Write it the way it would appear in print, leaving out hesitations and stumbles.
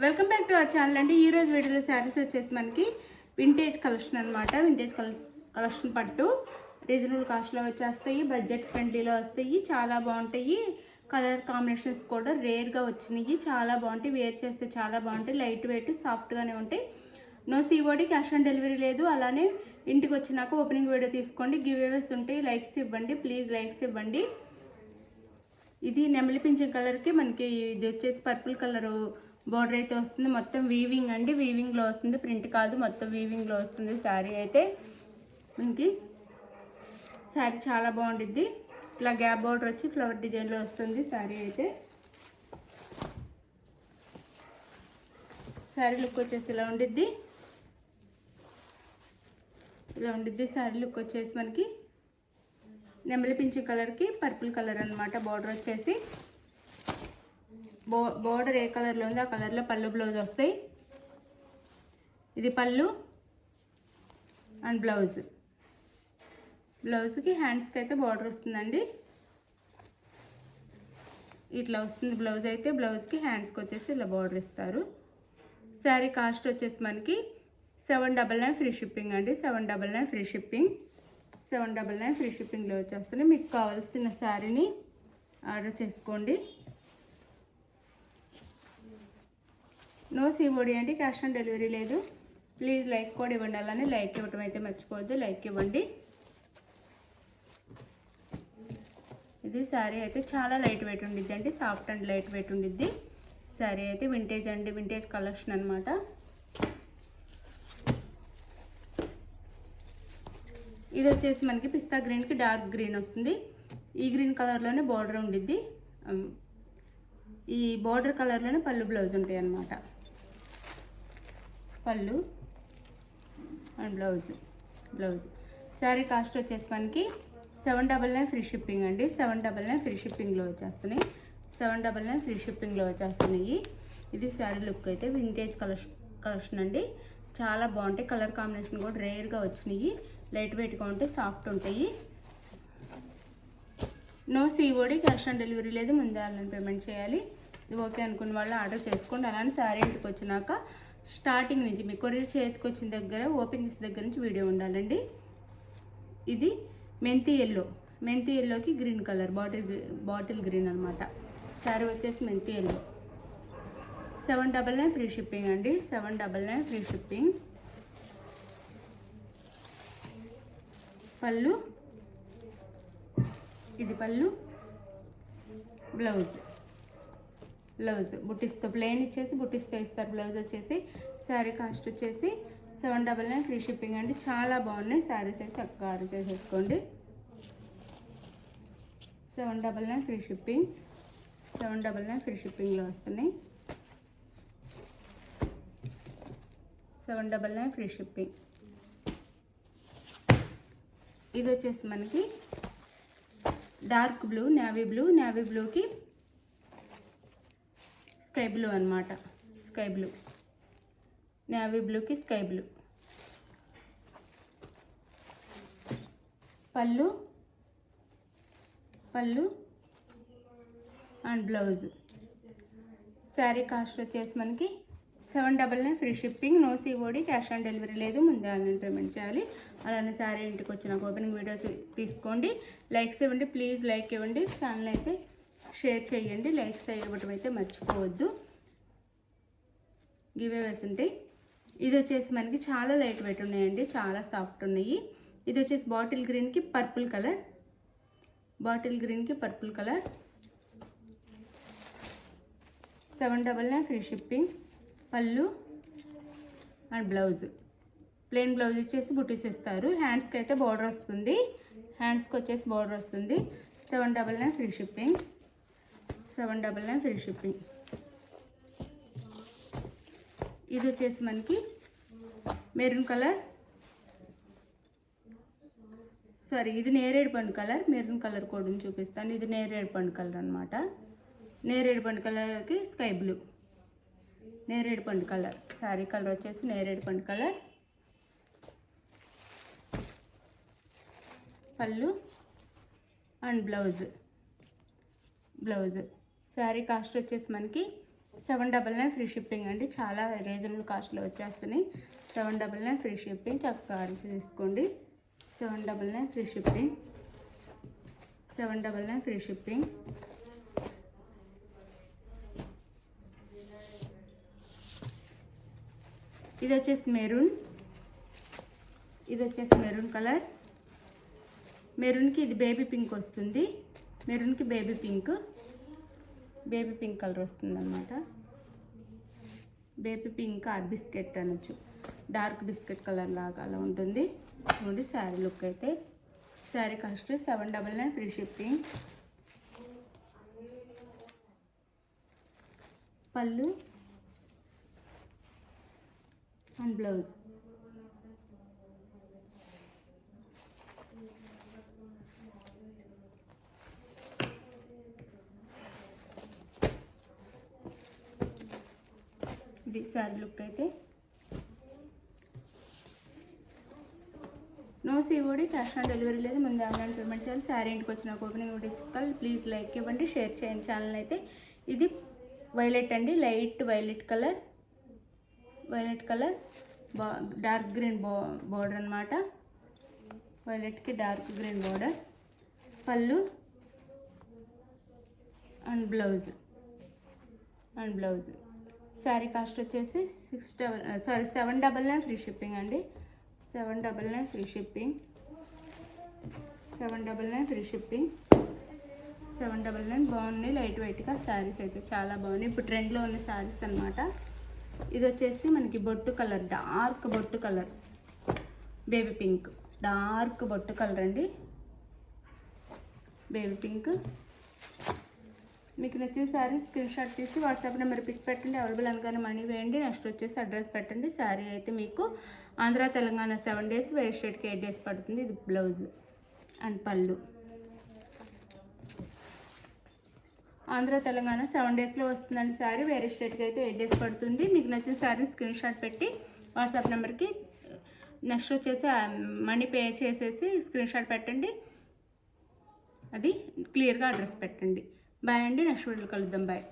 Welcome back to our channel అండి. ఈరోజు వీడియోలో శారీస్ వచ్చేసి మనకి వింటేజ్ కలెక్షన్ అనమాట. వింటేజ్ కలెక్షన్ పట్టు రీజనబుల్ కాస్ట్లో వచ్చేస్తాయి, బడ్జెట్ ఫ్రెండ్లీలో వస్తాయి, చాలా బాగుంటాయి. కలర్ కాంబినేషన్స్ కూడా రేర్గా వచ్చినాయి, చాలా బాగుంటాయి. వేర్ చేస్తే చాలా బాగుంటాయి, లైట్ వెయిట్ సాఫ్ట్గానే ఉంటాయి. No COD, cash on delivery లేదు. అలానే ఇంటికి వచ్చినాక ఓపెనింగ్ వీడియో తీసుకోండి, గివ్ అవేస్ ఉంటాయి. లైక్స్ ఇవ్వండి, ప్లీజ్ లైక్స్ ఇవ్వండి. ఇది నెమలి పింఛన్ కలర్కి మనకి ఇది వచ్చేసి పర్పుల్ కలర్ బార్డర్ అయితే వస్తుంది. మొత్తం వీవింగ్ అండి, వీవింగ్లో వస్తుంది, ప్రింట్ కాదు, మొత్తం వీవింగ్లో వస్తుంది. శారీ అయితే మనకి శారీ చాలా బాగుండిద్ది. ఇట్లా గ్యాప్ బార్డర్ వచ్చి ఫ్లవర్ డిజైన్లో వస్తుంది శారీ అయితే. శారీ లుక్ వచ్చేసి ఇలా ఉండిద్ది, ఇలా ఉండిద్ది. శారీ లుక్ వచ్చేసి మనకి నెమలి పింఛు కలర్కి పర్పుల్ కలర్ అనమాట. బార్డర్ వచ్చేసి బార్డర్ ఏ కలర్లో ఉందో ఆ కలర్లో పళ్ళు బ్లౌజ్ వస్తాయి. ఇది పళ్ళు అండ్ బ్లౌజ్కి హ్యాండ్స్కి అయితే బార్డర్ వస్తుందండి. ఇట్లా వస్తుంది బ్లౌజ్ అయితే. బ్లౌజ్కి హ్యాండ్స్కి వచ్చేసి ఇలా బార్డర్ ఇస్తారు. శారీ కాస్ట్ వచ్చేసి మనకి 799 ఫ్రీ షిప్పింగ్ అండి. 799 ఫ్రీ షిప్పింగ్. 799 ఫ్రీ షిప్పింగ్లో వచ్చేస్తుంది. మీకు కావాల్సిన శారీని ఆర్డర్ చేసుకోండి. నో సిఓడి అండి, క్యాష్ ఆన్ డెలివరీ లేదు. ప్లీజ్ లైక్ కూడా ఇవ్వండి. అలానే లైక్ ఇవ్వడం అయితే మర్చిపోవద్దు, లైక్ ఇవ్వండి. ఇది శారీ అయితే చాలా లైట్ వెయిట్ ఉండిద్ది అండి, సాఫ్ట్ అండ్ లైట్ వెయిట్ ఉండిద్ది. శారీ అయితే వింటేజ్ అండి, వింటేజ్ కలెక్షన్ అనమాట. ఇది వచ్చేసి మనకి పిస్తా గ్రీన్కి డార్క్ గ్రీన్ వస్తుంది. ఈ గ్రీన్ కలర్లోనే బార్డర్ ఉండిద్ది. ఈ బార్డర్ కలర్లోనే పళ్ళు బ్లౌజ్ ఉంటాయి అన్నమాట. పళ్ళు అండ్ బ్లౌజ్. శారీ కాస్ట్ వచ్చేసి మనకి 799 ఫ్రీ షిప్పింగ్ అండి. 799 ఫ్రీ షిప్పింగ్లో వచ్చేస్తున్నాయి. 799 ఫ్రీ షిప్పింగ్లో వచ్చేస్తున్నాయి. ఇది శారీ లుక్ అయితే వింటేజ్ కలెక్షన్ అండి. చాలా బాగుంటాయి. కలర్ కాంబినేషన్ కూడా రేర్గా వచ్చినాయి, లైట్ వెయిట్గా ఉంటాయి, సాఫ్ట్ ఉంటాయి. No COD, cash on delivery లేదు. ముందే ఆన్లైన్ పేమెంట్ చేయాలి. ఇది ఓకే అనుకున్న వాళ్ళు ఆర్డర్ చేసుకోండి. అలానే శారీ ఇంటికి వచ్చినాక స్టార్టింగ్ నుంచి మీ కొరియర్ చేతికి వచ్చిన దగ్గర ఓపెన్ చేసే దగ్గర నుంచి వీడియో ఉండాలండి. ఇది మెంతి ఎల్లోకి గ్రీన్ కలర్ బాటిల్ గ్రీన్ అనమాట. శారీ వచ్చేసి మెంతి ఎల్లో. 799 ఫ్రీ షిప్పింగ్ అండి. 799 ఫ్రీ షిప్పింగ్. పళ్ళు, ఇది పళ్ళు, బ్లౌజ్ బుట్టిస్తో ప్లెయిన్ ఇచ్చేసి బుట్టిస్తో ఇస్తారు. బ్లౌజ్ వచ్చేసి శారీ కాస్ట్ వచ్చేసి 799 ఫ్రీ షిప్పింగ్ అండి. చాలా బాగున్నాయి శారీస్ అయితే, చక్కగా ఆర్డర్ చేసేసుకోండి. 799 ఫ్రీ షిప్పింగ్. 799 ఫ్రీ షిప్పింగ్లో వస్తున్నాయి. 799 ఫ్రీ షిప్పింగ్. ఇది వచ్చేసి మనకి డార్క్ బ్లూ, నేవీ బ్లూకి స్కై బ్లూ అనమాట. నేవీ బ్లూకి sky blue. Pallu and blouse. Sari cost వచ్చేసి మనకి 799 free shipping. No COD, cash on delivery లేదు. ముందే ఆన్లైన్ పేమెంట్ చేయాలి. అలానే శారీ ఇంటికి వచ్చినాక ఓపెనింగ్ వీడియో తీసుకోండి. లైక్స్ ఇవ్వండి, ప్లీజ్ లైక్ ఇవ్వండి. ఛానల్ అయితే షేర్ చేయండి, లైక్స్ ఇవ్వడం అయితే మర్చిపోవద్దు. గివ్ అవేస్ ఉంటాయి. ఇది వచ్చేసి మనకి చాలా లైట్ వెయిట్ ఉన్నాయండి, చాలా సాఫ్ట్ ఉన్నాయి. ఇది వచ్చేసి బాటిల్ గ్రీన్కి purple colour. 799 free shipping. Pallu and plain blouse ఇచ్చేసి బుటీస్ ఇస్తారు. హ్యాండ్స్కి అయితే బార్డర్ వస్తుంది, హ్యాండ్స్కి వచ్చేసి బార్డర్ వస్తుంది. 799 ఫ్రీ షిప్పింగ్. 799 free shipping. ఇది వచ్చేసి మనకి మెరూన్ కలర్, ఇది నేరేడు పండు కలర్. మెరూన్ కలర్ కూడా చూపిస్తాను. ఇది నేరేడు పండు కలర్ అనమాట. నేరేడు పండు కలర్కి స్కై బ్లూ. నేరేడు పండు కలర్ శారీ కలర్ వచ్చేసి నేరేడు పండు కలర్. పళ్ళు అండ్ బ్లౌజ్. శారీ కాస్ట్ వచ్చేసి మనకి 799 ఫ్రీ షిప్పింగ్ అండి. చాలా రీజనబుల్ కాస్ట్లో వచ్చేస్తున్నాయి. 799 ఫ్రీ షిప్పింగ్. చక్కగా ఆర్డర్ తీసుకోండి. 799 ఫ్రీ షిప్పింగ్. 799 free shipping. ఇది వచ్చేసి మెరూన్. ఇది వచ్చేసి మెరూన్ కలర్. మెరూన్కి ఇది బేబీ పింక్ వస్తుంది. మెరూన్కి బేబీ పింక్ కలర్ వస్తుంది అన్నమాట. బేబీ పింక్ ఆర్ బిస్కెట్ అనొచ్చు. డార్క్ బిస్కెట్ కలర్ లాగా అలా ఉంటుంది. చూడండి శారీ లుక్ అయితే. Sari cost 799 free shipping. Pallu and blouse. ఇది శారీ లుక్ అయితే. No COD, cash on delivery లేదు. ముందు ఆన్లైన్ పేమెంట్ చేయాలి. శారీ ఇంటికి వచ్చిన ఓపెనింగ్ కూడా తీసుకోవాలి. ప్లీజ్ లైక్ ఇవ్వండి, షేర్ చేయండి ఛానల్ అయితే. ఇది వైలెట్ అండి, light violet colour. Dark green border అనమాట. వైలెట్కి డార్క్ గ్రీన్ బోర్డర్. పళ్ళు అండ్ బ్లౌజ్. శారీ కాస్ట్ వచ్చేసి 799 ఫ్రీ షిప్పింగ్ అండి. 799 ఫ్రీ షిప్పింగ్. 799 free shipping. 799 బాగున్నాయి. లైట్ వెయిట్గా శారీస్ అయితే చాలా బాగున్నాయి. ఇప్పుడు ట్రెండ్లో ఉన్న శారీస్ అనమాట. ఇది వచ్చేసి మనకి బొట్టు కలర్, డార్క్ బొట్టు కలర్, బేబీ పింక్. డార్క్ బొట్టు కలర్ అండి, బేబీ పింక్. మీకు నచ్చిన శారీ స్క్రీన్ షాట్ తీసి వాట్సాప్ నెంబర్ పిక్ పెట్టండి. అవైలబుల్ అనగానే మనీ వేయండి. నెక్స్ట్ వచ్చేసి అడ్రస్ పెట్టండి. శారీ అయితే మీకు ఆంధ్ర తెలంగాణ 7 days, వేరే స్టేట్కి 8 days పడుతుంది. ఇది బ్లౌజ్ అండ్ పళ్ళు. ఆంధ్ర తెలంగాణ 7 daysలో వస్తుందండి శారీ. వేరే స్టేట్కి అయితే 8 days పడుతుంది. మీకు నచ్చిన శారీ స్క్రీన్ షాట్ పెట్టి వాట్సాప్ నెంబర్కి నెక్స్ట్ వచ్చేసి మనీ పే చేసేసి స్క్రీన్ షాట్ పెట్టండి. అది క్లియర్గా అడ్రస్ పెట్టండి. బాయ్ అండి. నెక్స్ట్ వీడియోలో కలుద్దాం. బాయ్.